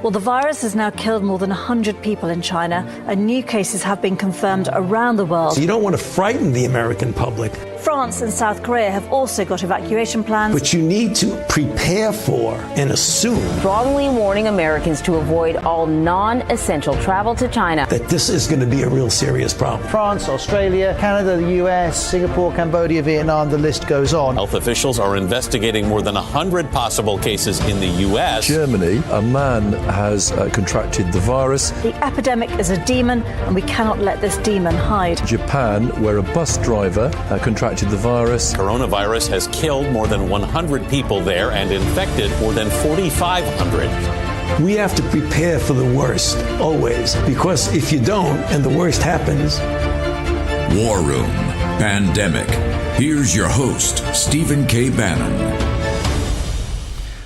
Well, the virus has now killed more than 100 people in China, and new cases have been confirmed around the world. So you don't want to frighten the American public. France and South Korea have also got evacuation plans. But you need to prepare for and assume strongly warning Americans to avoid all non-essential travel to China. That this is going to be a real serious problem. France, Australia, Canada, the US, Singapore, Cambodia, Vietnam, the list goes on. Health officials are investigating more than 100 possible cases in the US. Germany, a man has contracted the virus. The epidemic is a demon, and we cannot let this demon hide. Japan, where a bus driver contracted the virus. Coronavirus has killed more than 100 people there and infected more than 4,500. We have to prepare for the worst, always, because if you don't and the worst happens. War Room Pandemic. Here's your host, Stephen K. Bannon.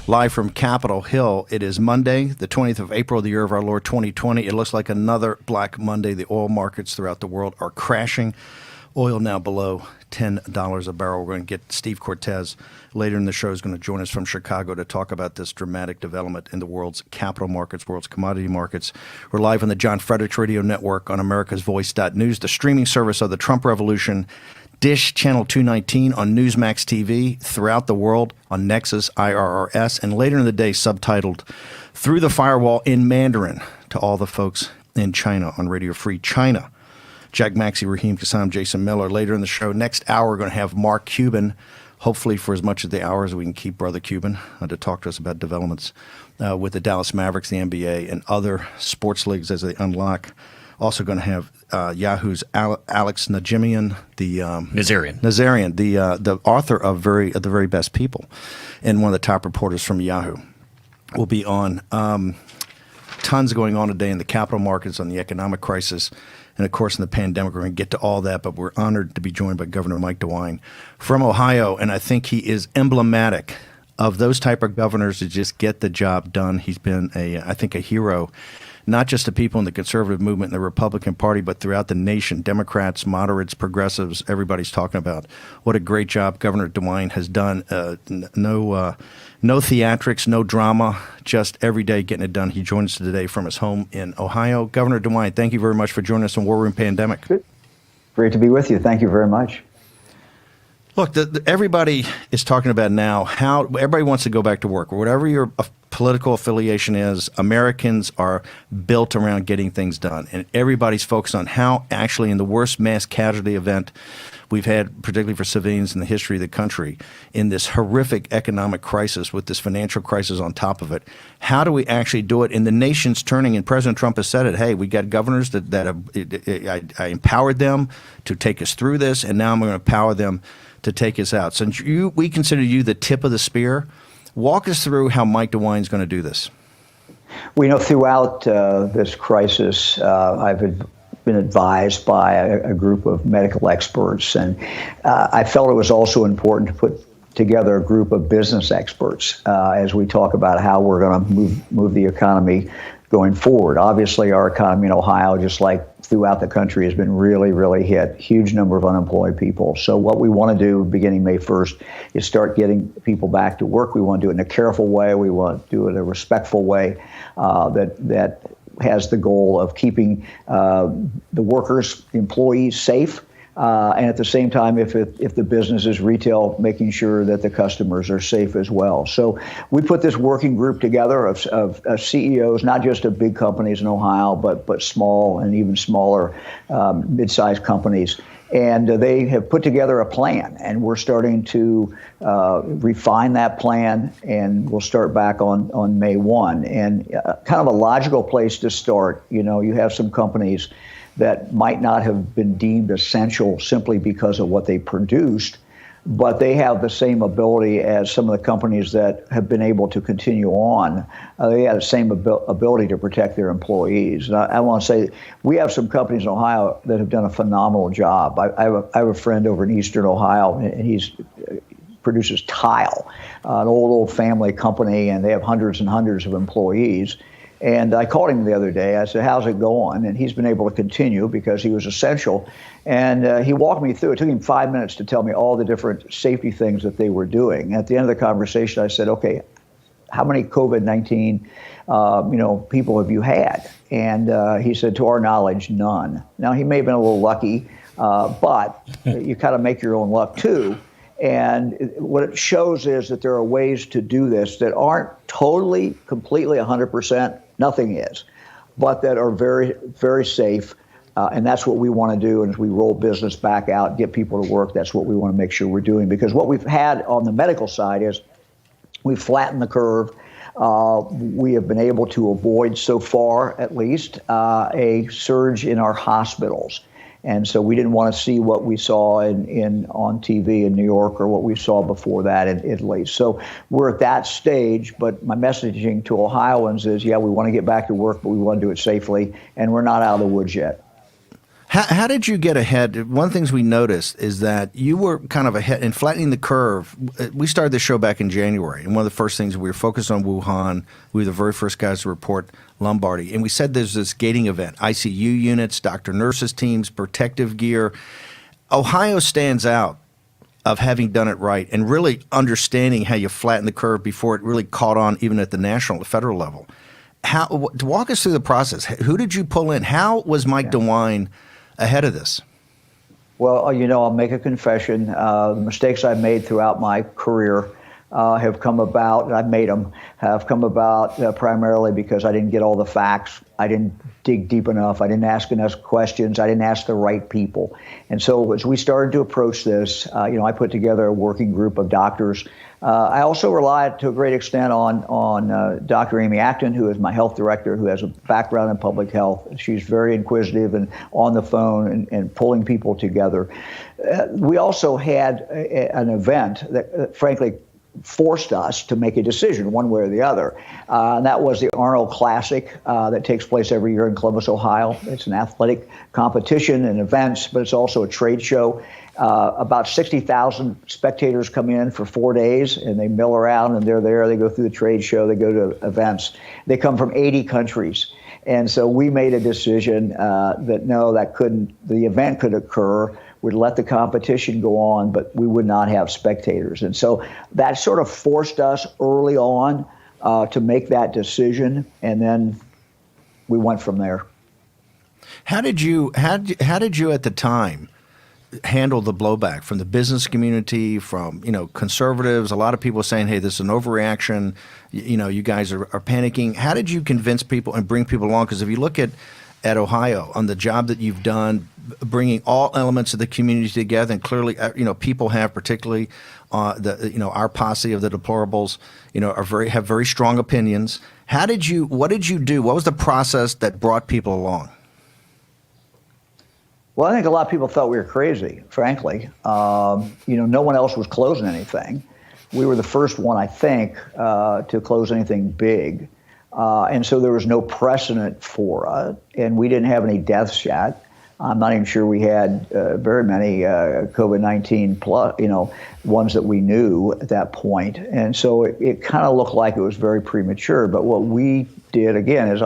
Live from Capitol Hill, it is Monday, the 20th of April, the year of our Lord 2020. It looks like another Black Monday. The oil markets throughout the world are crashing. Oil now below $10 a barrel. We're going to get Steve Cortez later in the show is going to join us from Chicago to talk about this dramatic development in the world's capital markets, world's commodity markets. We're live on the John Fredericks Radio Network on AmericasVoice.news, the streaming service of the Trump Revolution. Dish Channel 219 on Newsmax TV throughout the world on Nexus, IRRS, and later in the day subtitled Through the Firewall in Mandarin to all the folks in China on Radio Free China. Jack Maxey, Raheem Kassam, Jason Miller. Later in the show, next hour, we're going to have Mark Cuban, hopefully for as much of the hours we can keep Brother Cuban to talk to us about developments with the Dallas Mavericks, the NBA, and other sports leagues as they unlock. Also going to have Yahoo's Alex Nazarian, the author of The Very Best People, and one of the top reporters from Yahoo, will be on. Tons going on today in the capital markets, on the economic crisis, and of course in the pandemic. We're going to get to all that, but we're honored to be joined by Governor Mike DeWine from Ohio, and I think he is emblematic of those type of governors that just get the job done. He's been I think a hero, not just to people in the conservative movement and the Republican Party, but throughout the nation. Democrats, moderates, progressives, everybody's talking about what a great job Governor DeWine has done. No theatrics, no drama, just every day getting it done. He joins us today from his home in Ohio. Governor DeWine, thank you very much for joining us on War Room Pandemic. Great to be with you. Thank you very much. Look, everybody is talking about now how everybody wants to go back to work. Whatever your political affiliation is, Americans are built around getting things done. And everybody's focused on how actually in the worst mass casualty event we've had, particularly for civilians in the history of the country, in this horrific economic crisis with this financial crisis on top of it, how do we actually do it? And the nation's turning, and President Trump has said it, hey, we got governors I empowered them to take us through this, and now I'm going to empower them to take us out. Since we consider you the tip of the spear, walk us through how Mike DeWine is going to do this. We know throughout this crisis, I've been advised by a group of medical experts, and I felt it was also important to put together a group of business experts as we talk about how we're going to move the economy going forward. Obviously, our economy in Ohio, just like throughout the country, has been really, really hit. Huge number of unemployed people. So what we want to do beginning May 1st is start getting people back to work. We want to do it in a careful way. We want to do it in a respectful way that has the goal of keeping the workers, the employees safe. And at the same time, if the business is retail, making sure that the customers are safe as well. So we put this working group together of CEOs, not just of big companies in Ohio, but small and even smaller mid-sized companies. And they have put together a plan, and we're starting to refine that plan, and we'll start back on May 1. And kind of a logical place to start, you have some companies that might not have been deemed essential simply because of what they produced, but they have the same ability as some of the companies that have been able to continue on. They have the same ability to protect their employees. And I want to say we have some companies in Ohio that have done a phenomenal job. I have a friend over in Eastern Ohio, and he's produces tile, an old family company, and they have hundreds and hundreds of employees. And I called him the other day. I said, how's it going? And he's been able to continue because he was essential. And he walked me through. It took him 5 minutes to tell me all the different safety things that they were doing. At the end of the conversation, I said, okay, how many COVID-19 people have you had? And he said, to our knowledge, none. Now, he may have been a little lucky, but you kind of make your own luck, too. And what it shows is that there are ways to do this that aren't totally, completely 100%, nothing is, but that are very, very safe. And that's what we want to do. And as we roll business back out, get people to work, that's what we want to make sure we're doing. Because what we've had on the medical side is we've flattened the curve. We have been able to avoid, so far at least, a surge in our hospitals. And so we didn't want to see what we saw on TV in New York or what we saw before that in Italy. So we're at that stage, but my messaging to Ohioans is, yeah, we want to get back to work, but we want to do it safely, and we're not out of the woods yet. How did you get ahead? One of the things we noticed is that you were kind of ahead in flattening the curve. We started the show back in January, and one of the first things, we were focused on Wuhan. We were the very first guys to report Lombardy. And we said there's this gating event, ICU units, doctor nurses teams, protective gear. Ohio stands out of having done it right and really understanding how you flatten the curve before it really caught on even at the national, the federal level. To walk us through the process, who did you pull in? How was Mike DeWine ahead of this? Well, I'll make a confession. The mistakes I've made throughout my career have come about, and I've made them, have come about primarily because I didn't get all the facts. I didn't dig deep enough. I didn't ask enough questions. I didn't ask the right people. And so as we started to approach this, I put together a working group of doctors. I also relied to a great extent on Dr. Amy Acton, who is my health director, who has a background in public health. She's very inquisitive and on the phone and pulling people together. We also had an event that, frankly, forced us to make a decision one way or the other. And that was the Arnold Classic that takes place every year in Columbus, Ohio. It's an athletic competition and events, but it's also a trade show. About 60,000 spectators come in for 4 days, and they mill around, and they're there. They go through the trade show. They go to events. They come from 80 countries. And so we made a decision that no, the event could occur. We'd let the competition go on, but we would not have spectators. And so that sort of forced us early on to make that decision, and then we went from there. How did you at the time handle the blowback from the business community, from conservatives? A lot of people saying, hey, this is an overreaction, you guys are panicking. How did you convince people and bring people along? Because if you look at Ohio, on the job that you've done, bringing all elements of the community together, and clearly, people have, particularly our posse of the deplorables, have very strong opinions. What did you do? What was the process that brought people along? Well, I think a lot of people thought we were crazy, frankly. No one else was closing anything. We were the first one, I think, to close anything big. And so there was no precedent for it, and we didn't have any deaths yet. I'm not even sure we had very many COVID-19 plus, ones that we knew at that point. And so it kind of looked like it was very premature. But what we did, again, is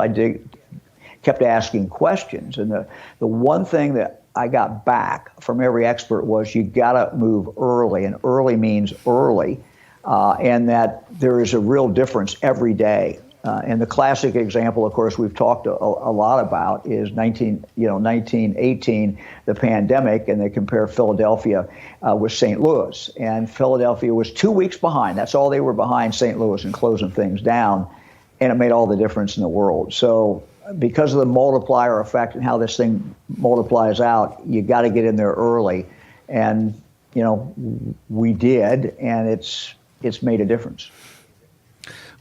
kept asking questions. And the one thing that I got back from every expert was you got to move early, and early means early, and that there is a real difference every day. And the classic example, of course, we've talked a lot about is 1918, the pandemic, and they compare Philadelphia with St. Louis. And Philadelphia was 2 weeks behind. That's all they were behind St. Louis in closing things down, and it made all the difference in the world. So because of the multiplier effect and how this thing multiplies out, you got to get in there early. And, we did, and it's made a difference.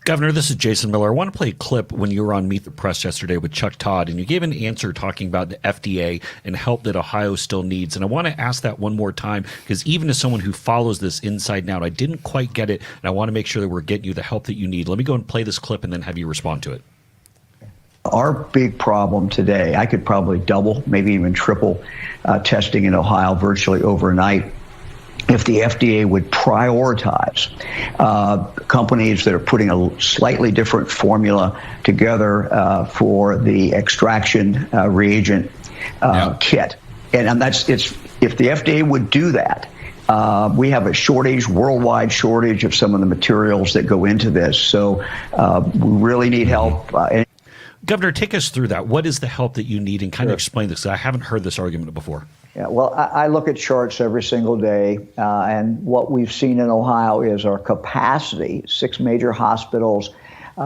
Governor, this is Jason Miller. I want to play a clip when you were on Meet the Press yesterday with Chuck Todd, and you gave an answer talking about the FDA and help that Ohio still needs. And I want to ask that one more time, because even as someone who follows this inside and out, I didn't quite get it, and I want to make sure that we're getting you the help that you need. Let me go and play this clip and then have you respond to it. Our big problem today, I could probably double, maybe even triple testing in Ohio virtually overnight if the FDA would prioritize companies that are putting a slightly different formula together for the extraction reagent kit. And if the FDA would do that, We have a shortage, worldwide shortage of some of the materials that go into this. So we really need help. Governor, take us through that. What is the help that you need, and kind of explain this? I haven't heard this argument before. Yeah, well, I look at charts every single day, and what we've seen in Ohio is our capacity, 6 major hospitals,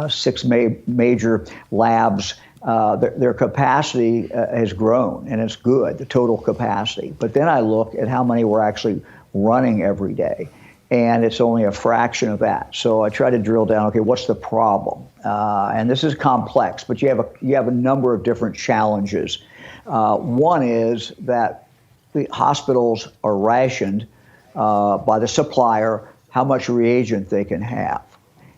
6 major labs, their capacity has grown, and it's good, the total capacity. But then I look at how many we're actually running every day, and it's only a fraction of that. So I try to drill down, okay, what's the problem? And this is complex, but you have a number of different challenges. One is that the hospitals are rationed by the supplier how much reagent they can have.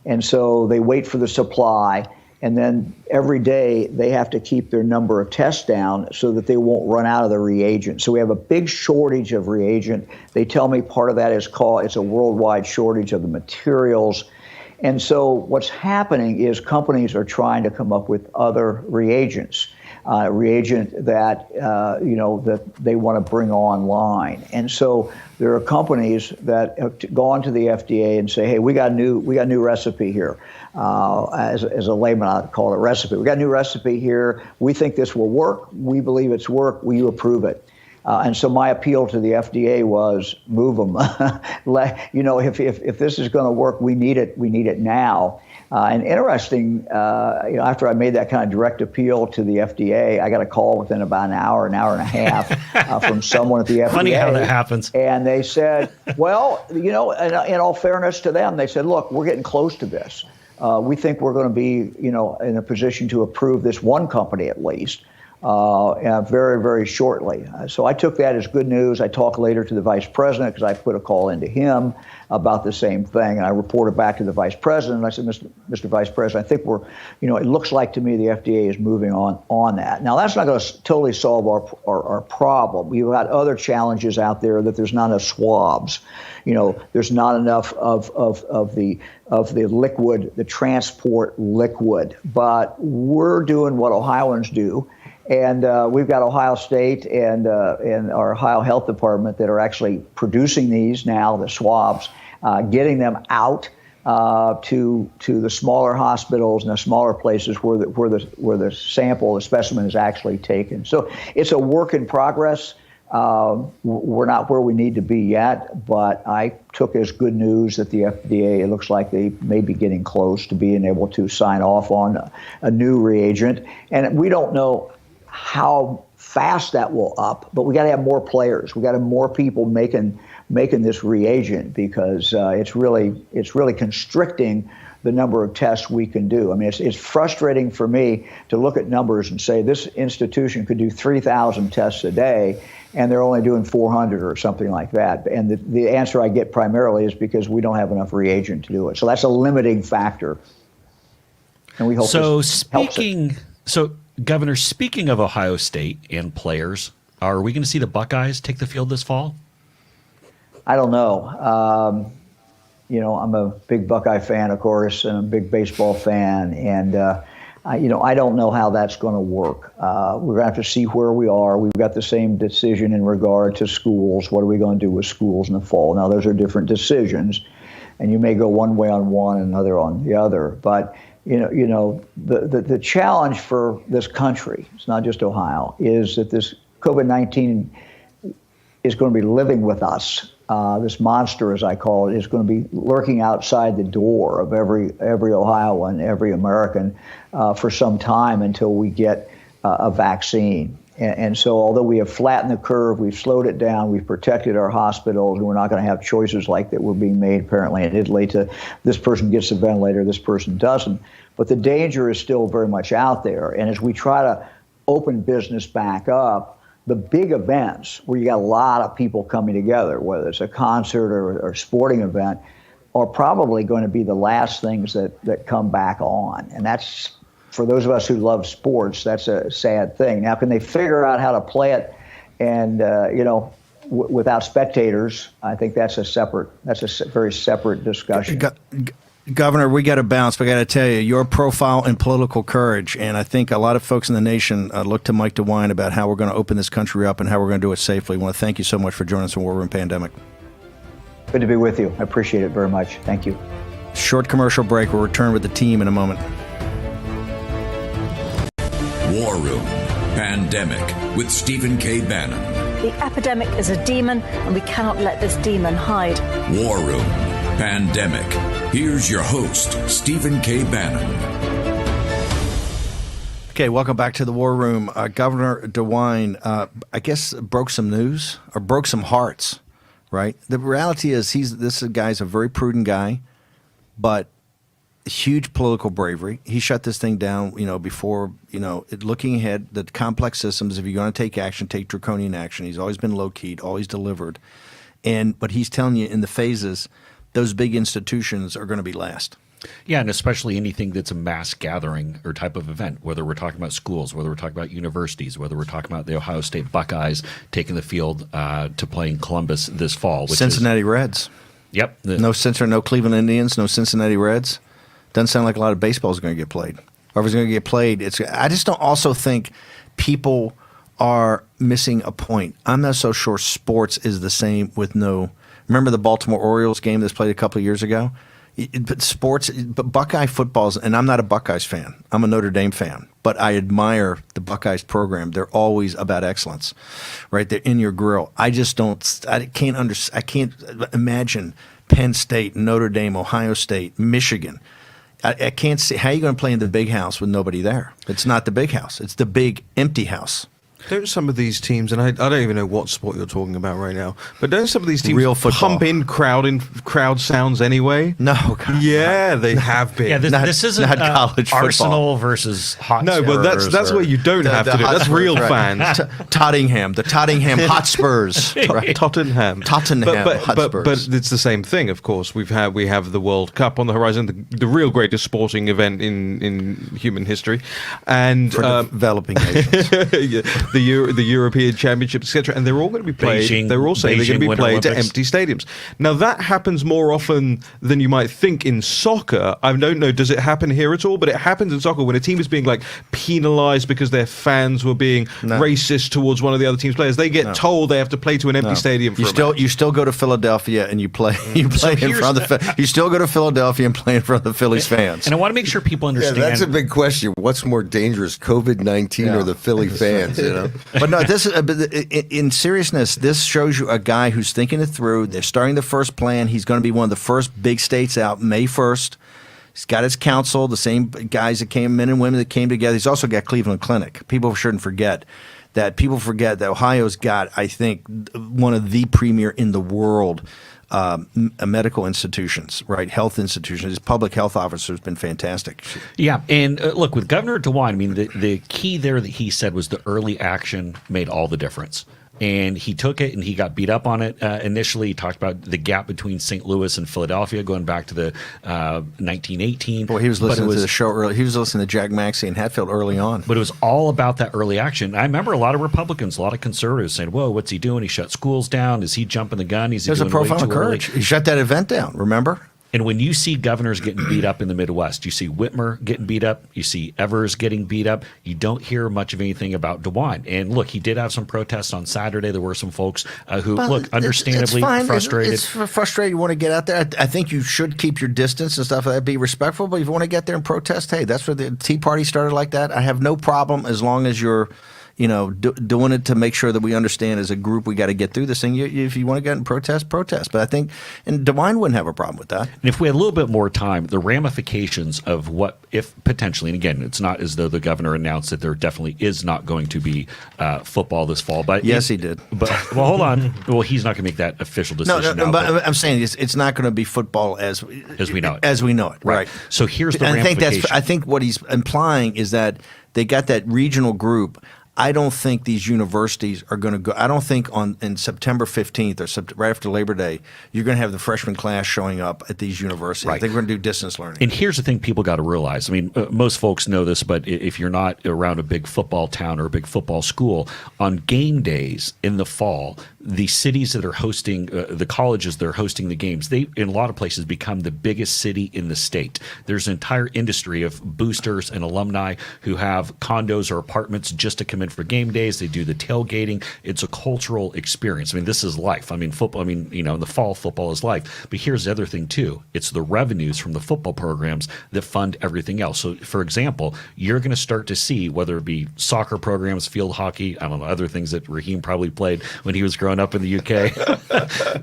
And so they wait for the supply, and then every day they have to keep their number of tests down so that they won't run out of the reagent. So we have a big shortage of reagent. They tell me part of that is it's a worldwide shortage of the materials. And so what's happening is companies are trying to come up with other reagents. Reagent that that they want to bring online, and so there are companies that have gone to the FDA and say, "Hey, we got a new recipe here." As a layman, I'd call it a recipe. We got a new recipe here. We think this will work. We believe it's work. Will you approve it? And so my appeal to the FDA was move them. If this is going to work, we need it. We need it now. And interesting, after I made that kind of direct appeal to the FDA, I got a call within about an hour and a half from someone at the FDA. Funny how that happens. And they said, well, in all fairness to them, they said, look, we're getting close to this. We think we're going to be, in a position to approve this one company at least. Very, very shortly. So I took that as good news. I talked later to the vice president because I put a call into him about the same thing. And I reported back to the vice president. And I said, Mr. Vice President, I think it looks like to me the FDA is moving on that. Now, that's not going to totally solve our problem. We've got other challenges out there that there's not enough swabs. There's not enough of the liquid, the transport liquid. But we're doing what Ohioans do. And we've got Ohio State and our Ohio Health Department that are actually producing these now, the swabs, getting them out to the smaller hospitals and the smaller places where the sample, the specimen is actually taken. So it's a work in progress. We're not where we need to be yet, but I took as good news that the FDA, it looks like they may be getting close to being able to sign off on a new reagent. And we don't know how fast that will up, but we got to have more players. We got to have more people making this reagent because it's really constricting the number of tests we can do. I mean, it's frustrating for me to look at numbers and say this institution could do 3,000 tests a day, and they're only doing 400 or something like that. And the answer I get primarily is because we don't have enough reagent to do it. So that's a limiting factor. And we hope this helps it. Governor, speaking of Ohio State and players, are we going to see the Buckeyes take the field this fall? I don't know. I'm a big Buckeye fan, of course, and a big baseball fan. And, I don't know how that's going to work. We're going to have to see where we are. We've got the same decision in regard to schools. What are we going to do with schools in the fall? Now, those are different decisions, and you may go one way on one and another on the other. But the challenge for this country, it's not just Ohio, is that this COVID-19 is going to be living with us. This monster, as I call it, is going to be lurking outside the door of every Ohioan, every American for some time until we get a vaccine. And so although we have flattened the curve, we've slowed it down, we've protected our hospitals, and we're not going to have choices like that were being made apparently in Italy to this person gets a ventilator, this person doesn't. But the danger is still very much out there. And as we try to open business back up, the big events where you got a lot of people coming together, whether it's a concert or a sporting event, are probably going to be the last things that come back on. And that's, for those of us who love sports, that's a sad thing. Now, can they figure out how to play it and, without spectators? I think that's a very separate discussion. Governor, we got to bounce. We got to tell you, your profile and political courage, and I think a lot of folks in the nation look to Mike DeWine about how we're going to open this country up and how we're going to do it safely. I want to thank you so much for joining us on War Room Pandemic. Good to be with you. I appreciate it very much. Thank you. Short commercial break. We'll return with the team in a moment. War Room Pandemic with Stephen K. Bannon. The epidemic is a demon, and we cannot let this demon hide. War Room Pandemic. Here's your host, Stephen K. Bannon. Okay, welcome back to the War Room. Governor DeWine, I guess, broke some news or broke some hearts, right? The reality is this guy's a very prudent guy, but huge political bravery. He shut this thing down, before, looking ahead, the complex systems, if you're going to take action, take draconian action. He's always been low-keyed, always delivered. But he's telling you in the phases, those big institutions are going to be last. Yeah, and especially anything that's a mass gathering or type of event, whether we're talking about schools, whether we're talking about universities, whether we're talking about the Ohio State Buckeyes taking the field to play in Columbus this fall. Cincinnati Reds. Yep. No Cleveland Indians, no Cincinnati Reds. Doesn't sound like a lot of baseball is going to get played. Or if it's going to get played, I just don't also think people are missing a point. I'm not so sure sports is the same with no. Remember the Baltimore Orioles game that's played a couple of years ago? But Buckeye footballs, and I'm not a Buckeyes fan. I'm a Notre Dame fan, but I admire the Buckeyes program. They're always about excellence, right? They're in your grill. I can't imagine Penn State, Notre Dame, Ohio State, Michigan. I can't see how you're going to play in the big house with nobody there. It's not the big house. It's the big empty house. Don't some of these teams, and I don't even know what sport you're talking about right now, but don't some of these teams Real football. pump in crowd sounds anyway? No. God. Yeah, they have been. Yeah, this isn't not college Arsenal versus Hotspurs. No, but that's what you don't have to do. That's real fans. Tottenham, the Tottenham Hotspurs. Right. Tottenham Hotspurs. But it's the same thing, of course. We have the World Cup on the horizon, the real greatest sporting event in human history, and for developing nations. The European Championships, etc., and they're all going to be played. Beijing, they're all saying they're going to be played to empty stadiums. Now that happens more often than you might think in soccer. I don't know, does it happen here at all? But it happens in soccer when a team is being penalized because their fans were being racist towards one of the other team's players. They get told they have to play to an empty stadium. You still go to Philadelphia and you play. You play in front of the. You still go to Philadelphia and play in front of the Phillies fans. And I want to make sure people understand. Yeah, that's a big question. What's more dangerous, COVID-19 or the Philly fans? But no, this is in seriousness. This shows you a guy who's thinking it through. They're starting the first plan. He's going to be one of the first big states out May 1st. He's got his council, the same guys that men and women that came together. He's also got Cleveland Clinic. People shouldn't forget that. People forget that Ohio's got, I think, one of the premier in the world medical institutions, right? Health institutions. His public health officer has been fantastic. Yeah, and look, with Governor DeWine, I mean, the key there that he said was the early action made all the difference. And he took it and he got beat up on it. Initially, he talked about the gap between St. Louis and Philadelphia going back to the 1918. Boy, he was listening to the show early. He was listening to Jack Maxey and Hatfield early on. But it was all about that early action. I remember a lot of Republicans, a lot of conservatives saying, whoa, what's he doing? He shut schools down. Is he jumping the gun? There's a profile of courage. He shut that event down, remember? And when you see governors getting beat up in the Midwest, you see Whitmer getting beat up, you see Evers getting beat up, you don't hear much of anything about DeWine. And look, he did have some protests on Saturday. There were some folks who, understandably frustrated. It's frustrated. You want to get out there. I think you should keep your distance and stuff like that, be respectful. But if you want to get there and protest, hey, that's where the Tea Party started like that. I have no problem as long as you're doing it to make sure that we understand as a group we got to get through this thing. If you want to get in protest. But I think, and DeWine wouldn't have a problem with that. And if we had a little bit more time, the ramifications of what, if potentially, and again, it's not as though the governor announced that there definitely is not going to be football this fall. But yes, he did. But well, hold on. Well, he's not going to make that official decision. No, but I'm saying it's not going to be football as we know it. As we know it, right? So here's the ramification. I think what he's implying is that they got that regional group. I don't think these universities are going to go. I don't think in September 15th or right after Labor Day, you're going to have the freshman class showing up at these universities. Right. I think we're going to do distance learning. And here's the thing people got to realize. I mean, most folks know this, but if you're not around a big football town or a big football school, on game days in the fall, the cities that are hosting, the colleges that are hosting the games, they, in a lot of places, become the biggest city in the state. There's an entire industry of boosters and alumni who have condos or apartments just to come in for game days. They do the tailgating. It's a cultural experience. I mean, this is life. I mean, football, in the fall, football is life. But here's the other thing, too. It's the revenues from the football programs that fund everything else. So, for example, you're going to start to see, whether it be soccer programs, field hockey, I don't know, other things that Raheem probably played when he was growing up in the UK.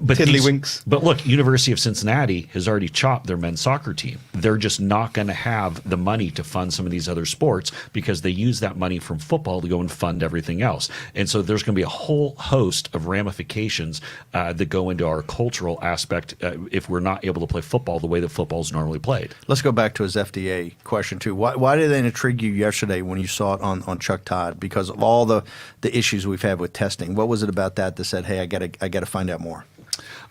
But Tiddlywinks. But look, University of Cincinnati has already chopped their men's soccer team. They're just not going to have the money to fund some of these other sports because they use that money from football to go and fund everything else. And so there's going to be a whole host of ramifications that go into our cultural aspect if we're not able to play football the way that football is normally played. Let's go back to his FDA question, too. Why did that intrigue you yesterday when you saw it on Chuck Todd? Because of all the issues we've had with testing. What was it about that said, hey, I got to find out more?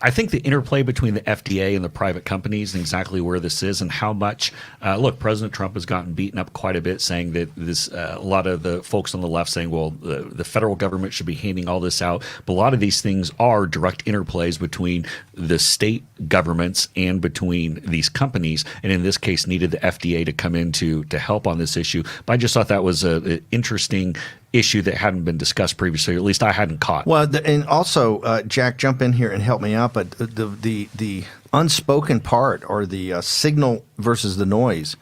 I think the interplay between the FDA and the private companies and exactly where this is and how much look, President Trump has gotten beaten up quite a bit, saying that this a lot of the folks on the left saying, well, the federal government should be handing all this out. But a lot of these things are direct interplays between the state governments and between these companies, and in this case needed the FDA to come in to help on this issue. But I just thought that was an interesting issue that hadn't been discussed previously, or at least I hadn't caught. Well, and also, Jack, jump in here and help me out, but the unspoken part, or the signal versus the noise,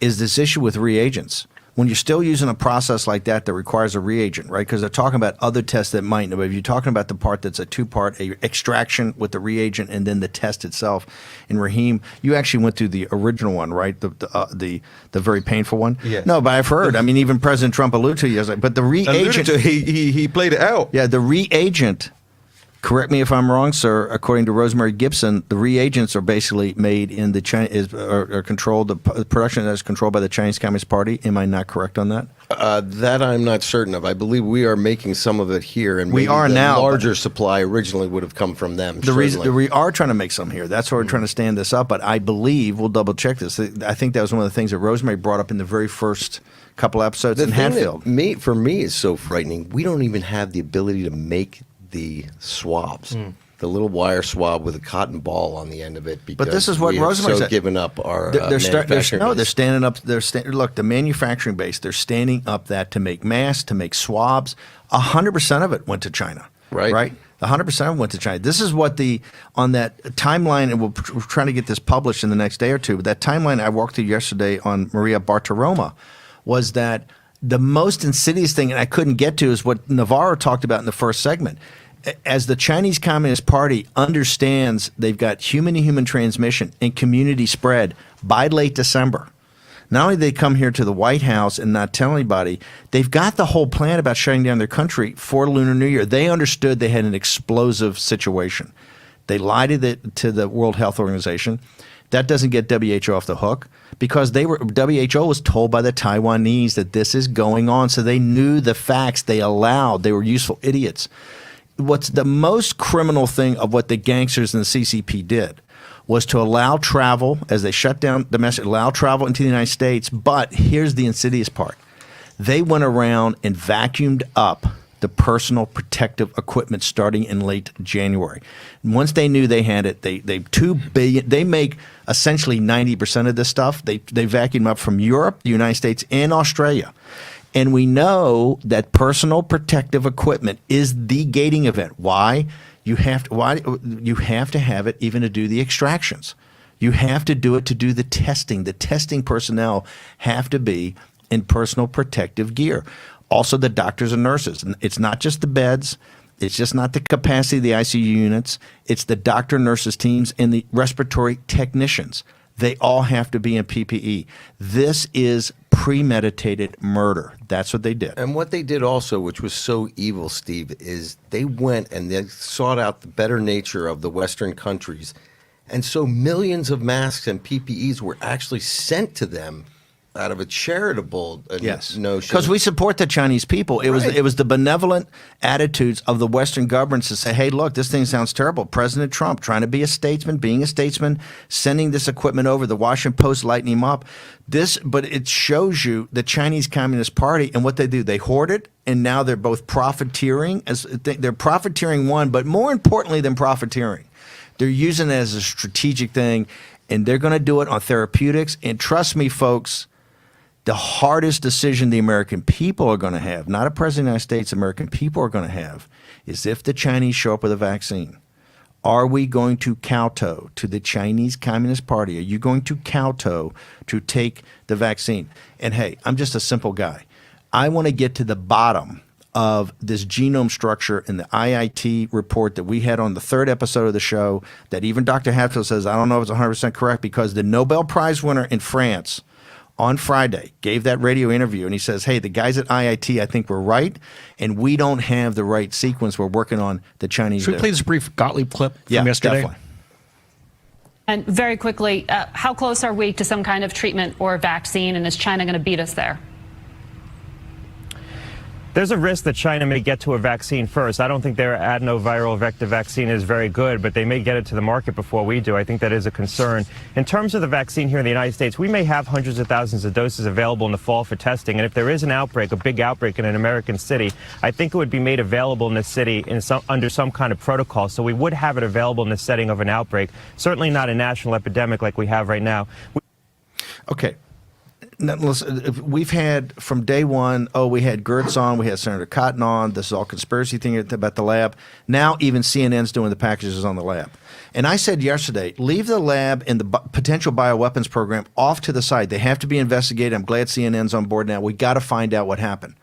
is this issue with reagents. When you're still using a process like that requires a reagent, right? Because they're talking about other tests that might, but if you're talking about the part that's a two-part, extraction with the reagent and then the test itself. And Raheem, you actually went through the original one, right? The very painful one. Yes. No, but I've heard. I mean, even President Trump alluded to it. But the reagent, he played it out. Yeah, the reagent. Correct me if I'm wrong, sir. According to Rosemary Gibson, the reagents are basically made in the China are controlled. The production is controlled by the Chinese Communist Party. Am I not correct on that? That I'm not certain of. I believe we are making some of it here, and we are now. Larger supply originally would have come from them. The reason we are trying to make some here. That's why we're trying to stand this up. But I believe we'll double check this. I think that was one of the things that Rosemary brought up in the very first couple episodes in Hatfield. For me, is so frightening. We don't even have the ability to make the swabs, the little wire swab with a cotton ball on the end of it. Because but this is what Rosemary said. Given up our they're standing up. Look, the manufacturing base. They're standing up that to make masks, to make swabs. 100% of it went to China. Right. 100% of it went to China. This is what on that timeline, and we're trying to get this published in the next day or two. But that timeline I walked through yesterday on Maria Bartiromo was that the most insidious thing, and I couldn't get to, is what Navarro talked about in the first segment. As the Chinese Communist Party understands they've got human-to-human transmission and community spread by late December, not only did they come here to the White House and not tell anybody, they've got the whole plan about shutting down their country for Lunar New Year. They understood they had an explosive situation. They lied to the World Health Organization. That doesn't get WHO off the hook because WHO was told by the Taiwanese that this is going on, so they knew the facts. They were useful idiots. What's the most criminal thing of what the gangsters and the CCP did was to allow travel, as they shut down allow travel into the United States. But here's the insidious part. They went around and vacuumed up the personal protective equipment starting in late January. And once they knew they had it, they $2 billion. They make essentially 90% of this stuff. They vacuum up from Europe, the United States, and Australia. And we know that personal protective equipment is the gating event. Why? You have to have it even to do the extractions. You have to do it to do the testing. The testing personnel have to be in personal protective gear. Also, the doctors and nurses. And it's not just the beds. It's just not the capacity of the ICU units. It's the doctor, nurses teams, and the respiratory technicians. They all have to be in PPE. This is premeditated murder. That's what they did. And what they did also, which was so evil, Steve, is they went and they sought out the better nature of the Western countries. And so millions of masks and PPEs were actually sent to them out of a charitable yes. notion. Because we support the Chinese people. It was the benevolent attitudes of the Western governments to say, hey, look, this thing sounds terrible. President Trump trying to be a statesman, being a statesman, sending this equipment over. The Washington Post lighting him up. But it shows you the Chinese Communist Party and what they do. They hoard it, and now they're both profiteering. They're profiteering, one, but more importantly than profiteering, they're using it as a strategic thing, and they're going to do it on therapeutics. And trust me, folks, the hardest decision the American people are going to have, not a president of the United States, American people are going to have, is if the Chinese show up with a vaccine. Are we going to kowtow to the Chinese Communist Party? Are you going to kowtow to take the vaccine? And hey, I'm just a simple guy. I want to get to the bottom of this genome structure in the IIT report that we had on the 3rd episode of the show that even Dr. Hatfield says, I don't know if it's 100% correct, because the Nobel Prize winner in France on Friday gave that radio interview, and he says, hey, the guys at IIT, I think we're right, and we don't have the right sequence. We're working on the Chinese. Should we play this brief Gottlieb clip from yesterday? Definitely. And very quickly, how close are we to some kind of treatment or vaccine, and is China going to beat us there? There's a risk that China may get to a vaccine first. I don't think their adenoviral vector vaccine is very good, but they may get it to the market before we do. I think that is a concern. In terms of the vaccine here in the United States, we may have hundreds of thousands of doses available in the fall for testing. And if there is an outbreak, a big outbreak in an American city, I think it would be made available in the city under some kind of protocol. So we would have it available in the setting of an outbreak. Certainly not a national epidemic like we have right now. Okay. Now, listen, we've had from day one, we had Gertz on, we had Senator Cotton on, this is all conspiracy thing about the lab. Now even CNN's doing the packages on the lab. And I said yesterday, leave the lab and the potential bioweapons program off to the side. They have to be investigated. I'm glad CNN's on board now. We got to find out what happened.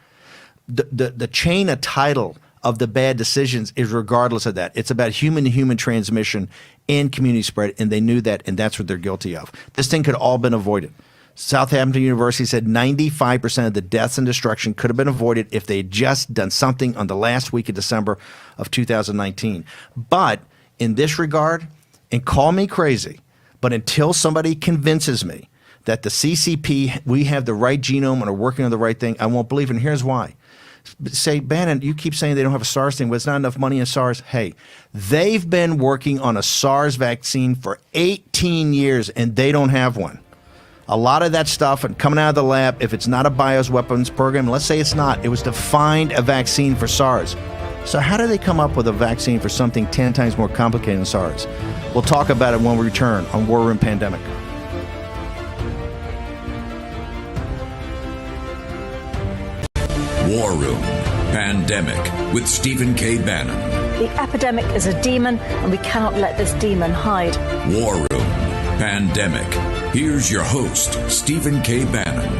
The chain of title of the bad decisions is regardless of that. It's about human-to-human transmission and community spread, and they knew that, and that's what they're guilty of. This thing could have all been avoided. Southampton University said 95% of the deaths and destruction could have been avoided if they had just done something on the last week of December of 2019. But in this regard, and call me crazy, but until somebody convinces me that the CCP, we have the right genome and are working on the right thing, I won't believe it. And here's why. Say, Bannon, you keep saying they don't have a SARS thing, but it's not enough money in SARS. Hey, they've been working on a SARS vaccine for 18 years, and they don't have one. A lot of that stuff and coming out of the lab, if it's not a bioweapons program, let's say it's not, it was to find a vaccine for SARS. So how do they come up with a vaccine for something 10 times more complicated than SARS? We'll talk about it when we return on War Room Pandemic. War Room Pandemic with Stephen K. Bannon. The epidemic is a demon, and we cannot let this demon hide. War Room Pandemic. Here's your host, Stephen K. Bannon.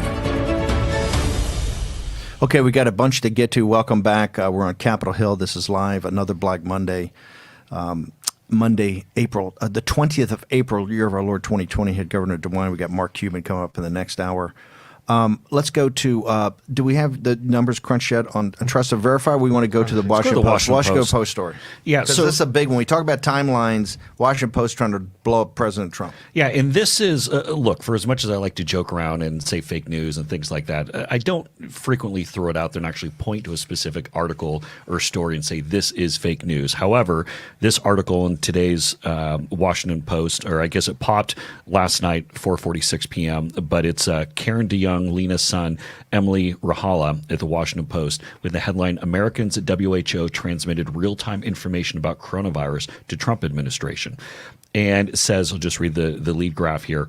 Okay, we got a bunch to get to. Welcome back. We're on Capitol Hill. This is live, another Black Monday. Monday, April, the 20th of April, year of our Lord 2020, had Governor DeWine. We got Mark Cuban coming up in the next hour. Let's go to, do we have the numbers crunched yet on Trust and Verify? We want to go to the Washington Post story. Yeah, so this is a big one. We talk about timelines, Washington Post trying to blow up President Trump. Yeah, and this is, look, for as much as I like to joke around and say fake news and things like that, I don't frequently throw it out there and actually point to a specific article or story and say this is fake news. However, this article in today's Washington Post, or I guess it popped last night, 4:46 p.m., but it's Karen DeYoung, Lena's son, Emily Rahala, at the Washington Post, with the headline, Americans at WHO transmitted real-time information about coronavirus to Trump administration. And it says, I'll just read the lead graph here,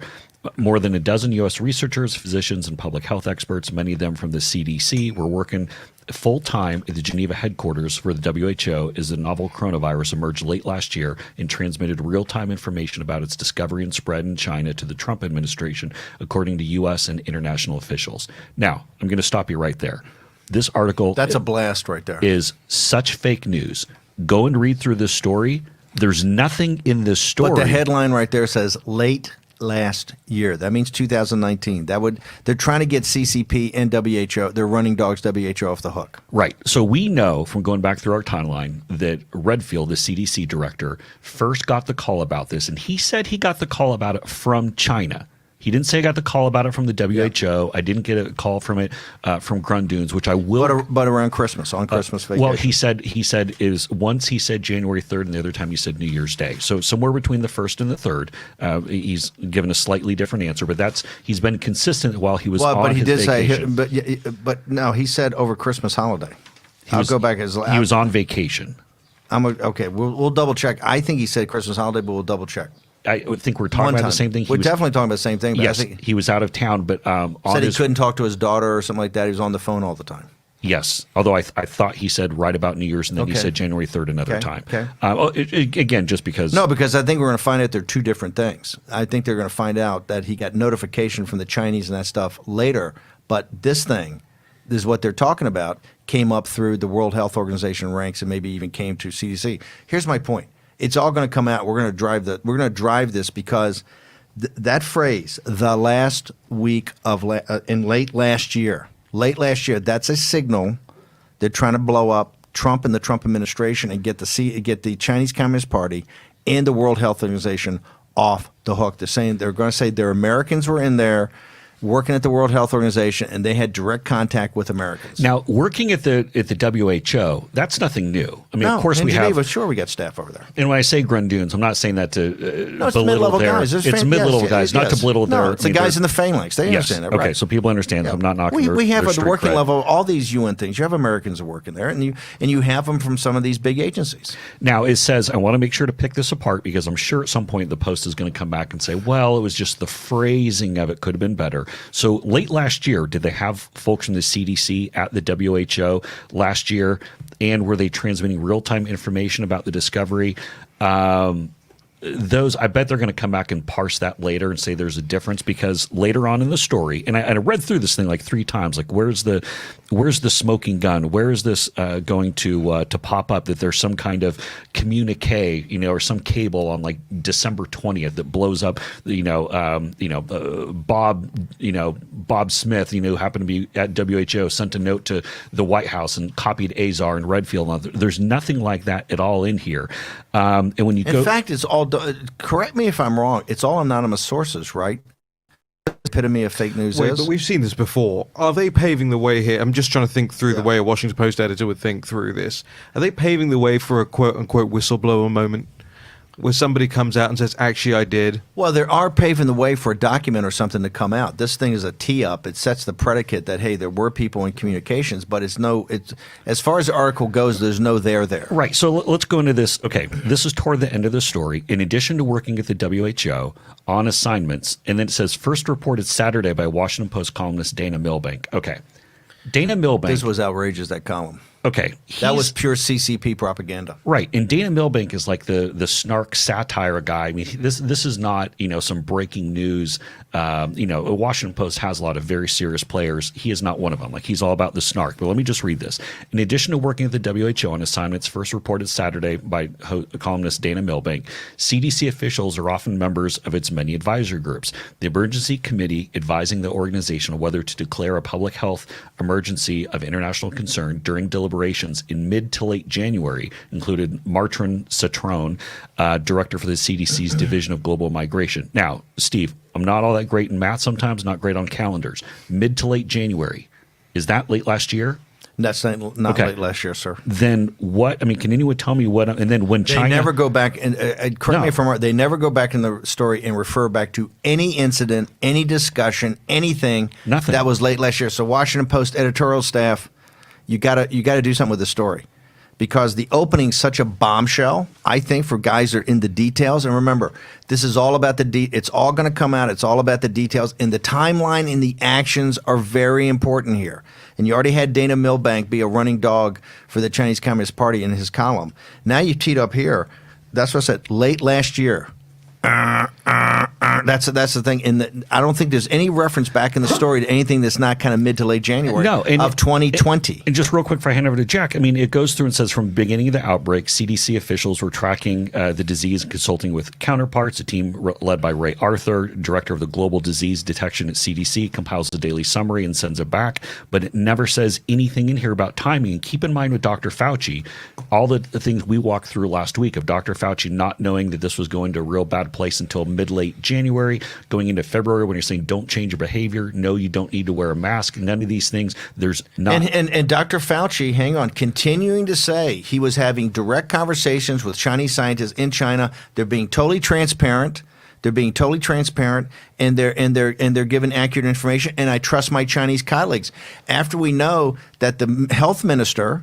more than a dozen U.S. researchers, physicians, and public health experts, many of them from the CDC, were working full-time at the Geneva headquarters for the WHO as the novel coronavirus emerged late last year and transmitted real-time information about its discovery and spread in China to the Trump administration, according to U.S. and international officials. Now, I'm going to stop you right there. This article— That's a blast right there. —is such fake news. Go and read through this story. There's nothing in this story. But the headline right there says late last year. That means 2019. They're trying to get CCP and WHO, they're running dogs WHO off the hook. Right. So we know from going back through our timeline that Redfield, the CDC director, first got the call about this, and he said he got the call about it from China. He didn't say I got the call about it from the WHO. I didn't get a call from it from Grundoons, which I will. But around Christmas, on Christmas vacation. Well, he said is once he said January 3rd, and the other time he said New Year's Day. So somewhere between the 1st and the 3rd, he's given a slightly different answer. But he's been consistent while he was on his vacation. But no, he said over Christmas holiday. I'll go back. He was on vacation. Okay. We'll double check. I think he said Christmas holiday, but we'll double check. I think we're talking about the same thing. We're definitely talking about the same thing. But Yes, I think he was out of town, but said he couldn't talk to his daughter or something like that. He was on the phone all the time. Yes, although I thought he said right about New Year's, and then he said January 3rd another time. Okay. Again, just because. No, because I think we're going to find out they're two different things. I think they're going to find out that he got notification from the Chinese and that stuff later. But this thing, this is what they're talking about, came up through the World Health Organization ranks and maybe even came to CDC. Here's my point. It's all going to come out. We're going to drive this because that phrase, the last week of in late last year, that's a signal they're trying to blow up Trump and the Trump administration and get the Chinese Communist Party and the World Health Organization off the hook. They're going to say their Americans were in there working at the World Health Organization, and they had direct contact with Americans. Now, working at the WHO, that's nothing new. I mean, of course we Geneva, have. Sure, we got staff over there. And when I say Grundoons, I'm not saying that to it's belittle mid-level their. guys. It's mid-level guys, not to belittle their. It's the guys in the phalanx. They understand that, right? Okay, so people understand that. I'm not knocking We have their at the street working cred. level all these UN things. You have Americans working there, and you have them from some of these big agencies. Now, it says, I want to make sure to pick this apart because I'm sure at some point the Post is going to come back and say, well, it was just the phrasing of it could have been better. So late last year, did they have folks from the CDC at the WHO last year? And were they transmitting real-time information about the discovery? Those, I bet they're going to come back and parse that later and say there's a difference because later on in the story, and I read through this thing like 3 times, like where's the smoking gun? Where is this going to pop up? That there's some kind of communique, or some cable on like December 20th that blows up, Bob Smith, who happened to be at WHO, sent a note to the White House and copied Azar and Redfield. There's nothing like that at all in here. And when you in fact, it's all. Correct me if I'm wrong. It's all anonymous sources, right? Epitome of fake news is. But we've seen this before. Are they paving the way here? I'm just trying to think through the way a Washington Post editor would think through this. Are they paving the way for a quote-unquote whistleblower moment? Where somebody comes out and says, actually, I did. Well, they are paving the way for a document or something to come out. This thing is a tee-up. It sets the predicate that, hey, there were people in communications, but it's as far as the article goes, there's no there. Right. So let's go into this. Okay. This is toward the end of the story. In addition to working at the WHO on assignments, and then it says, first reported Saturday by Washington Post columnist Dana Milbank. Okay. Dana Milbank. This was outrageous, that column. Okay. That was pure CCP propaganda. Right. And Dana Milbank is like the snark satire guy. I mean, this is not, some breaking news. Washington Post has a lot of very serious players. He is not one of them. Like, he's all about the snark. But let me just read this. In addition to working at the WHO on assignments first reported Saturday by columnist Dana Milbank, CDC officials are often members of its many advisory groups. The emergency committee advising the organization on whether to declare a public health emergency of international concern during deliberations in mid to late January included Martrin Citron, director for the CDC's Division of Global Migration. Now, Steve, I'm not all that great in math sometimes, not great on calendars. Mid to late January. Is that late last year? That's not late last year, sir. Then what? I mean, can anyone tell me what? And then when China. They never go back, and correct me if I'm wrong, they never go back in the story and refer back to any incident, any discussion, anything that was late last year. So Washington Post editorial staff, you gotta do something with the story, because the opening's such a bombshell. I think for guys that are in the details, and remember, this is all about it's all going to come out. It's all about the details, and the timeline and the actions are very important here. And you already had Dana Milbank be a running dog for the Chinese Communist Party in his column. Now you teed up here. That's what I said. Late last year. That's the thing. And I don't think there's any reference back in the story to anything that's not kind of mid to late January of 2020. And just real quick before I hand over to Jack, I mean, it goes through and says from the beginning of the outbreak, CDC officials were tracking the disease and consulting with counterparts. A team led by Ray Arthur, director of the Global Disease Detection at CDC, compiles a daily summary and sends it back. But it never says anything in here about timing. And keep in mind with Dr. Fauci, all the things we walked through last week of Dr. Fauci not knowing that this was going to a real bad place until mid-late January. January, going into February when you're saying don't change your behavior. No, you don't need to wear a mask. None of these things. There's not. And Dr. Fauci, hang on, continuing to say he was having direct conversations with Chinese scientists in China. They're being totally transparent. And they're giving accurate information. And I trust my Chinese colleagues. After we know that the health minister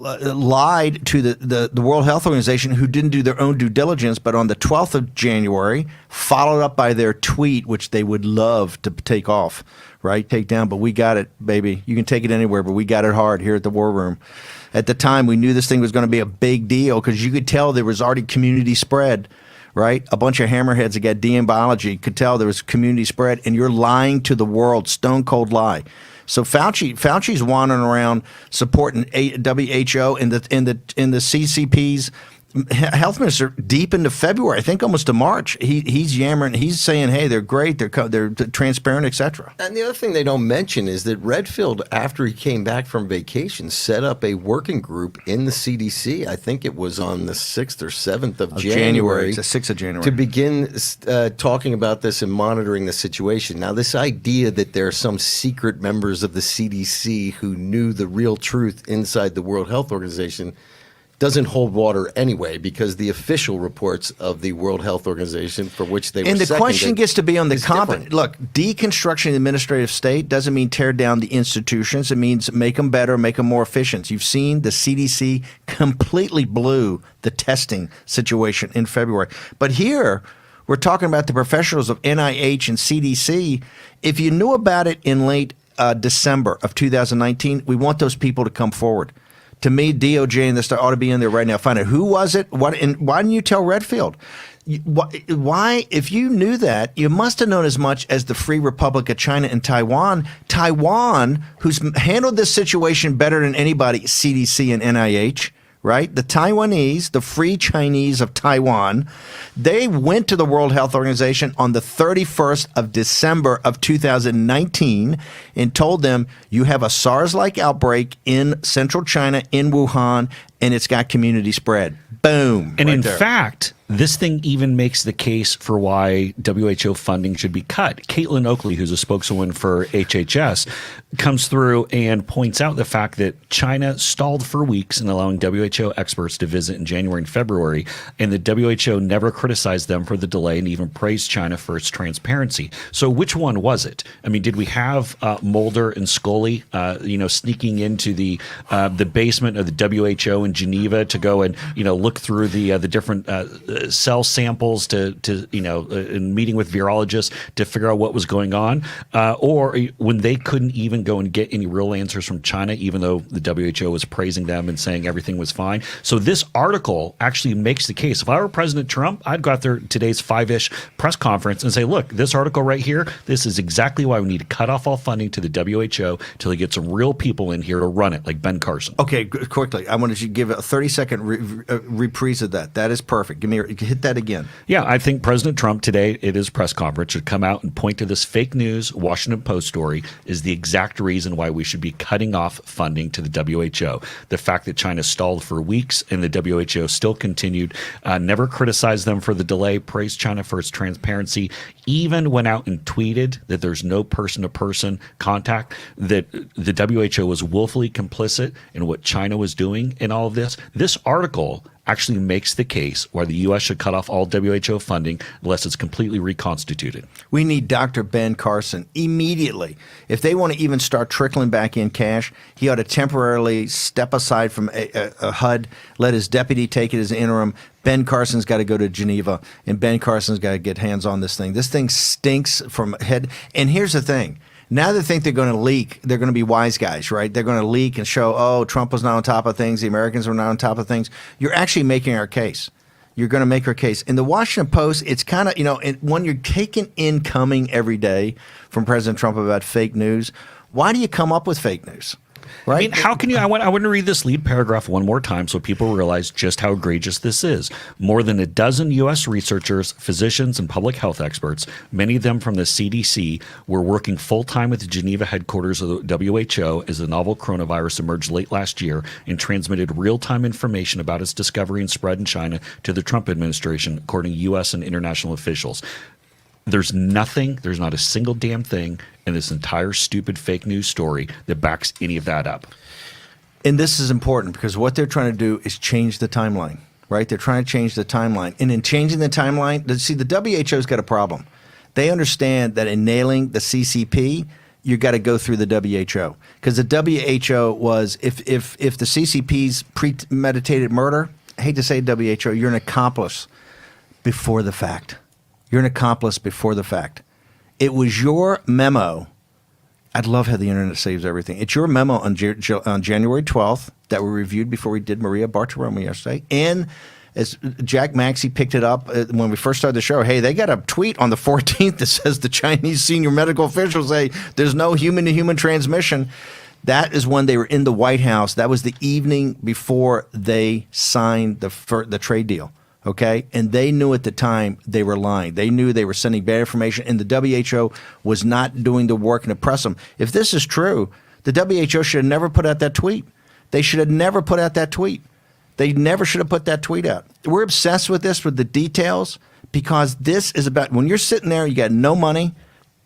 lied to the World Health Organization, who didn't do their own due diligence, but on the 12th of January, followed up by their tweet, which they would love to take down. But we got it, baby. You can take it anywhere, but we got it hard here at the War Room. At the time, we knew this thing was going to be a big deal because you could tell there was already community spread. Right? A bunch of hammerheads that got DM biology could tell there was community spread, and you're lying to the world, stone cold lie. So Fauci's wandering around supporting WHO and the CCP's health minister deep into February, I think almost to March. He's yammering. He's saying, "Hey, they're great. They're transparent, etc." And the other thing they don't mention is that Redfield, after he came back from vacation, set up a working group in the CDC. I think it was on the 6th or 7th of January. It's the 6th of January. To begin talking about this and monitoring the situation. Now, this idea that there are some secret members of the CDC who knew the real truth inside the World Health Organization doesn't hold water anyway, because the official reports of the World Health Organization, for which they were and the question gets to be on the different. Look, deconstruction of the administrative state doesn't mean tear down the institutions. It means make them better, make them more efficient. You've seen the CDC completely blew the testing situation in February. But here, we're talking about the professionals of NIH and CDC. If you knew about it in late December of 2019, we want those people to come forward. To me, DOJ and this ought to be in there right now. Find out who was it. And why didn't you tell Redfield? Why, if you knew that, you must have known as much as the Free Republic of China and Taiwan. Taiwan, who's handled this situation better than anybody, CDC and NIH. Right? The Taiwanese, the Free Chinese of Taiwan, they went to the World Health Organization on the 31st of December of 2019 and told them, you have a SARS-like outbreak in central China, in Wuhan, and it's got community spread. Boom. And in fact, this thing even makes the case for why WHO funding should be cut. Caitlin Oakley, who's a spokeswoman for HHS, comes through and points out the fact that China stalled for weeks in allowing WHO experts to visit in January and February, and the WHO never criticized them for the delay and even praised China for its transparency. So which one was it? I mean, did we have Mulder and Scully, sneaking into the basement of the WHO in Geneva to go and look through the different cell samples to in meeting with virologists to figure out what was going on, or when they couldn't even go and get any real answers from China, even though the WHO was praising them and saying everything was fine. So this article actually makes the case. If I were President Trump, I'd go out there today's 5-ish press conference and say, look, this article right here, this is exactly why we need to cut off all funding to the WHO till they get some real people in here to run it, like Ben Carson. Okay, quickly. I wanted you to give a 30-second reprise of that. That is perfect. Hit that again. Yeah, I think President Trump today at his press conference should come out and point to this fake news Washington Post story is the exact reason why we should be cutting off funding to the WHO. The fact that China stalled for weeks and the WHO still continued, never criticized them for the delay, praised China for its transparency, even went out and tweeted that there's no person-to-person contact, that the WHO was willfully complicit in what China was doing in all of this. This article actually makes the case why the U.S. should cut off all WHO funding unless it's completely reconstituted. We need Dr. Ben Carson immediately. If they want to even start trickling back in cash, he ought to temporarily step aside from a HUD, let his deputy take it as interim. Ben Carson's got to go to Geneva, and Ben Carson's got to get hands on this thing. This thing stinks from head. And here's the thing. Now they think they're going to leak. They're going to be wise guys, right? They're going to leak and show, oh, Trump was not on top of things. The Americans were not on top of things. You're actually making our case. You're going to make our case. In the Washington Post, it's kind of, when you're taking incoming every day from President Trump about fake news, why do you come up with fake news? right? I mean, how can you? I want to read this lead paragraph one more time so people realize just how egregious this is. More than a dozen U.S. researchers, physicians, and public health experts, many of them from the CDC, were working full-time at the Geneva headquarters of the WHO as the novel coronavirus emerged late last year and transmitted real-time information about its discovery and spread in China to the Trump administration, according to U.S. and international officials. There's not a single damn thing in this entire stupid fake news story that backs any of that up. And this is important because what they're trying to do is change the timeline, right? They're trying to change the timeline. And in changing the timeline, see, the WHO's got a problem. They understand that in nailing the CCP, you got to go through the WHO. Because the WHO was, if the CCP's premeditated murder, I hate to say WHO, you're an accomplice before the fact. You're an accomplice before the fact. It was your memo. I'd love how the internet saves everything. It's your memo on January 12th that we reviewed before we did Maria Bartiromo yesterday. And as Jack Maxey picked it up when we first started the show, hey, they got a tweet on the 14th that says the Chinese senior medical officials say there's no human-to-human transmission. That is when they were in the White House. That was the evening before they signed the trade deal. Okay, and they knew at the time they were lying. They knew they were sending bad information, and the WHO was not doing the work to press them. If this is true, the WHO should have never put out that tweet. They should have never put out that tweet. They never should have put that tweet out. We're obsessed with this, with the details, because this is about when you're sitting there, you got no money.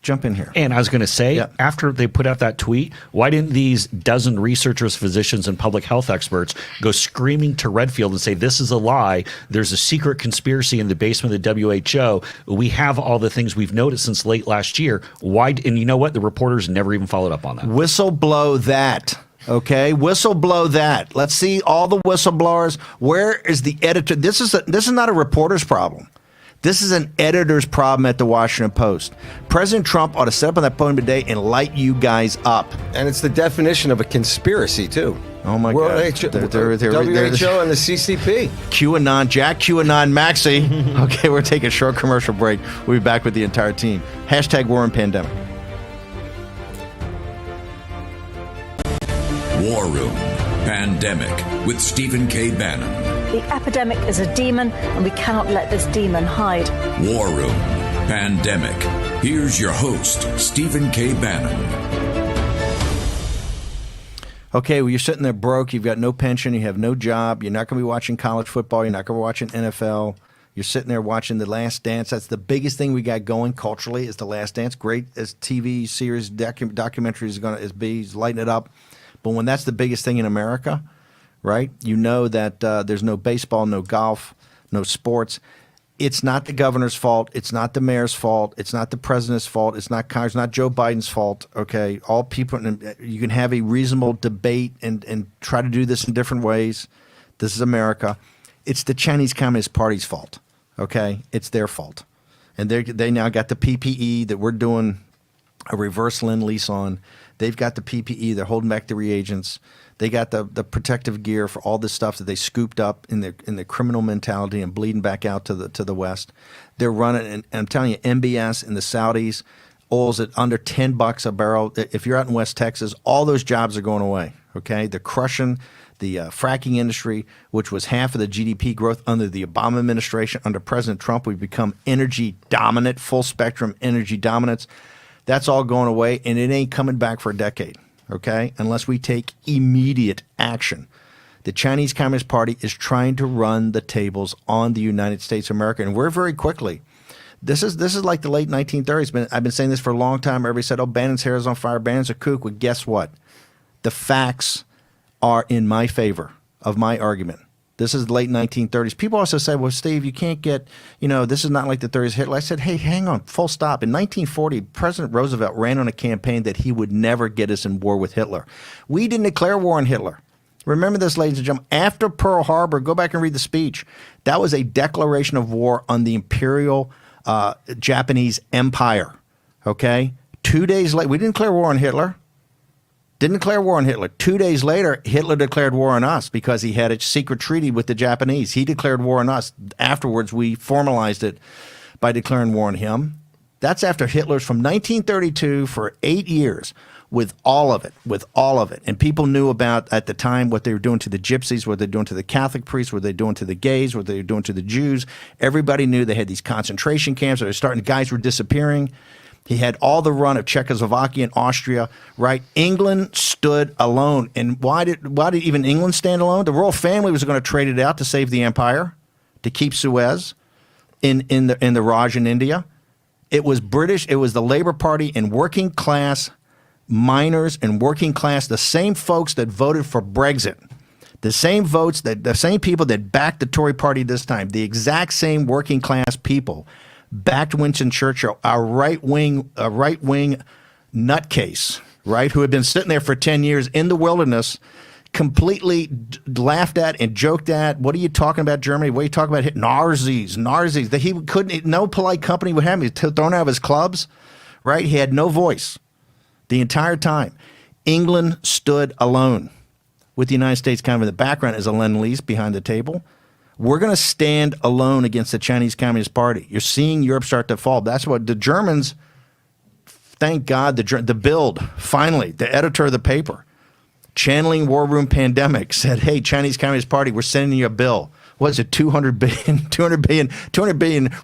Jump in here. And I was going to say, after they put out that tweet, why didn't these dozen researchers, physicians, and public health experts go screaming to Redfield and say, this is a lie. There's a secret conspiracy in the basement of the WHO. We have all the things we've noticed since late last year. Why? And you know what? The reporters never even followed up on that. Whistleblow that. Okay, whistleblow that. Let's see all the whistleblowers. Where is the editor? This is not a reporter's problem. This is an editor's problem at the Washington Post. President Trump ought to sit up on that podium today and light you guys up. And it's the definition of a conspiracy, too. Oh, my World God. WHO and the CCP. QAnon, Jack QAnon, Maxey. Okay, we're taking a short commercial break. We'll be back with the entire team. # War and Pandemic. War Room Pandemic with Stephen K. Bannon. The epidemic is a demon, and we cannot let this demon hide. War Room Pandemic. Here's your host, Stephen K. Bannon. Okay, well, you're sitting there broke. You've got no pension. You have no job. You're not going to be watching college football. You're not going to be watching NFL. You're sitting there watching The Last Dance. That's the biggest thing we got going culturally is The Last Dance. Great as TV series, documentary is going to be lighting it up. But when that's the biggest thing in America, right? You know that there's no baseball, no golf, no sports. It's not the governor's fault. It's not the mayor's fault. It's not the president's fault. It's not Congress, not Joe Biden's fault. Okay, all people. You can have a reasonable debate and try to do this in different ways. This is America. It's the Chinese Communist Party's fault. Okay, it's their fault, and they now got the PPE that we're doing a reverse lend lease on. They've got the PPE. They're holding back the reagents. They got the protective gear for all this stuff that they scooped up in the criminal mentality and bleeding back out to the West. They're running, and I'm telling you, MBS and the Saudis, oil's at under $10 a barrel. If you're out in West Texas, all those jobs are going away. Okay, they're crushing the fracking industry, which was half of the GDP growth under the Obama administration. Under President Trump, we've become energy dominant, full spectrum energy dominance. That's all going away, and it ain't coming back for a decade. Okay, unless we take immediate action. The Chinese Communist Party is trying to run the tables on the United States of America, and we're very quickly. This is like the late 1930s. I've been saying this for a long time. Everybody said, oh, Bannon's hair is on fire, Bannon's a kook. Well, guess what? The facts are in my favor of my argument. This is the late 1930s. People also say, well, Steve, you can't get, this is not like the 30s Hitler. I said, hey, hang on, full stop. In 1940, President Roosevelt ran on a campaign that he would never get us in war with Hitler. We didn't declare war on Hitler. Remember this, ladies and gentlemen. After Pearl Harbor, go back and read the speech. That was a declaration of war on the imperial Japanese empire. Okay? 2 days later, we didn't declare war on Hitler. Didn't declare war on Hitler. 2 days later, Hitler declared war on us because he had a secret treaty with the Japanese. He declared war on us. Afterwards, we formalized it by declaring war on him. That's after Hitler's from 1932 for 8 years with all of it. And people knew about, at the time, what they were doing to the gypsies, what they were doing to the Catholic priests, what they were doing to the gays, what they were doing to the Jews. Everybody knew they had these concentration camps. They were starting, guys were disappearing. He had all the run of Czechoslovakia and Austria, right? England stood alone. And why did even England stand alone? The royal family was going to trade it out to save the empire, to keep Suez in the Raj in India. It was British, it was the Labour Party and working class miners and working class, the same folks that voted for Brexit, the same people that backed the Tory party this time, the exact same working class people backed Winston Churchill, a right wing nutcase, right, who had been sitting there for 10 years in the wilderness, completely laughed at and joked at. What are you talking about, Germany? What are you talking about? Nazis. That he couldn't, no polite company would have him. He was thrown out of his clubs, right? He had no voice the entire time. England stood alone with the United States kind of in the background as a Lend-Lease behind the table. We're going to stand alone against the Chinese Communist Party. You're seeing Europe start to fall. That's what the Germans, thank God, the Bild, finally, the editor of the paper, channeling War Room Pandemic, said, hey, Chinese Communist Party, we're sending you a bill. What is it, 200 billion?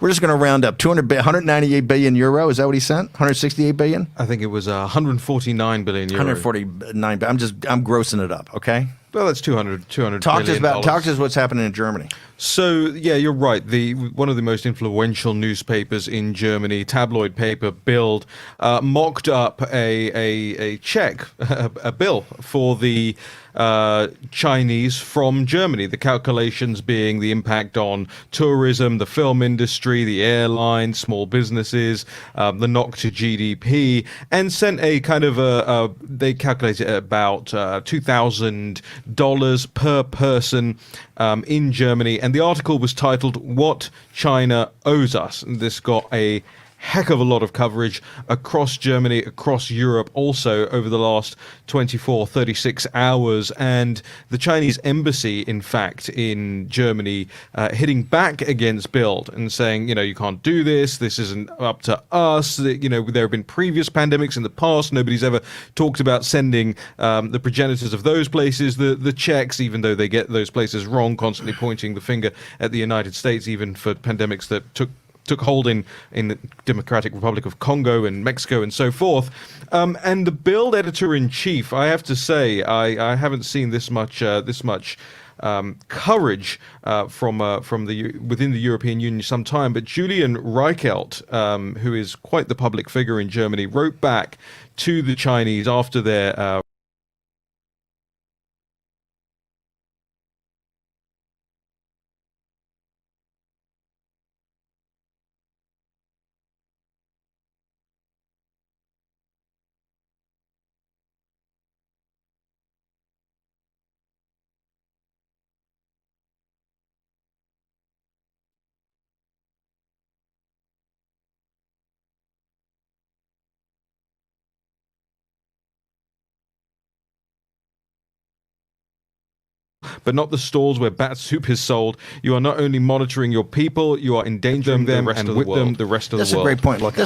We're just going to round up 198 billion euro. Is that what he sent? 168 billion? I think it was 149 billion euro. 149. I'm grossing it up. Okay. Well, that's 200 Talk to us what's happening in Germany. So, yeah, you're right. One of the most influential newspapers in Germany, tabloid paper Bild, mocked up a check, a bill for the Chinese from Germany. The calculations being the impact on tourism, the film industry, the airlines, small businesses, the knock to GDP, and sent a kind of they calculated at about $2,000 per person in Germany. And the article was titled, What China Owes Us. And this got a heck of a lot of coverage across Germany, across Europe, also over the last 36 hours. And the Chinese embassy, in fact, in Germany, hitting back against Bild and saying, you can't do this. This isn't up to us. There have been previous pandemics in the past. Nobody's ever talked about sending the progenitors of those places the checks, even though they get those places wrong, constantly pointing the finger at the United States, even for pandemics that took hold in the Democratic Republic of Congo and Mexico and so forth. And the Bild editor-in-chief, I have to say, I haven't seen this much courage from within the European Union some time. But Julian Reichelt, who is quite the public figure in Germany, wrote back to the Chinese after their but not the stalls where bat soup is sold. You are not only monitoring your people, you are endangering them and with them the rest of the world. That's a great point. Look,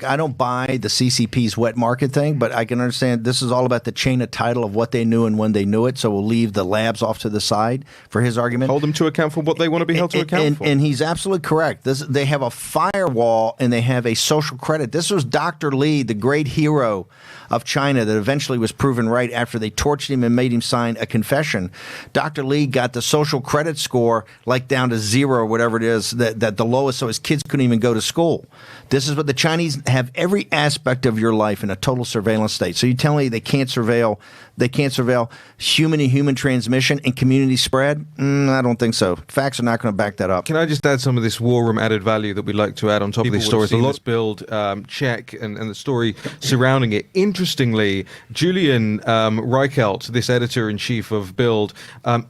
I don't buy the CCP's wet market thing, but I can understand this is all about the chain of title of what they knew and when they knew it, so we'll leave the labs off to the side for his argument. Hold them to account for what they want to be held to account for. And he's absolutely correct. They have a firewall and they have a social credit. This was Dr. Li, the great hero of China that eventually was proven right after they tortured him and made him sign a confession. Dr. Li got the social credit score like down to 0 or whatever it is, that the lowest, so his kids couldn't even go to school. This is what the Chinese have, every aspect of your life in a total surveillance state. So you tell me they can't surveil human-to-human transmission and community spread? I don't think so. Facts are not going to back that up. Can I just add some of this war room added value that we'd like to add on top of these stories? A lot Bild check and the story surrounding it. Interestingly, Julian Reichelt, this editor-in-chief of Bild,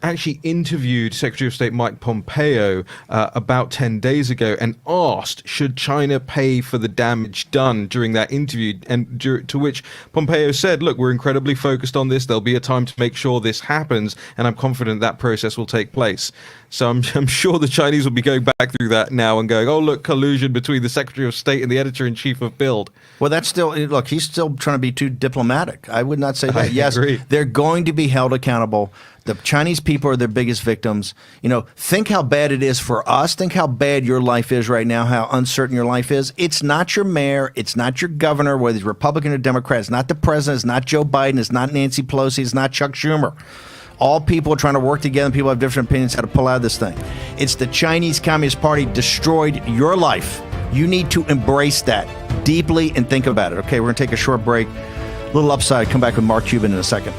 actually interviewed Secretary of State Mike Pompeo about 10 days ago and asked, should China pay for the damage done during that interview? And to which Pompeo said, look, we're incredibly focused on this. There'll be a time to make sure this happens, and I'm confident that process will take place. So I'm sure the Chinese will be going back through that now and going, oh, look, collusion between the Secretary of State and the editor-in-chief of Bild. Well, that's still, look, he's still trying to be too diplomatic. I would not say that. I Yes, agree. they're going to be held accountable. The Chinese people are their biggest victims. Think how bad it is for us. Think how bad your life is right now, how uncertain your life is. It's not your mayor. It's not your governor, whether he's Republican or Democrat. It's not the president. It's not Joe Biden. It's not Nancy Pelosi. It's not Chuck Schumer. All people are trying to work together. People have different opinions how to pull out of this thing. It's the Chinese Communist Party destroyed your life. You need to embrace that deeply and think about it. Okay, we're going to take a short break. Little upside. Come back with Mark Cuban in a second.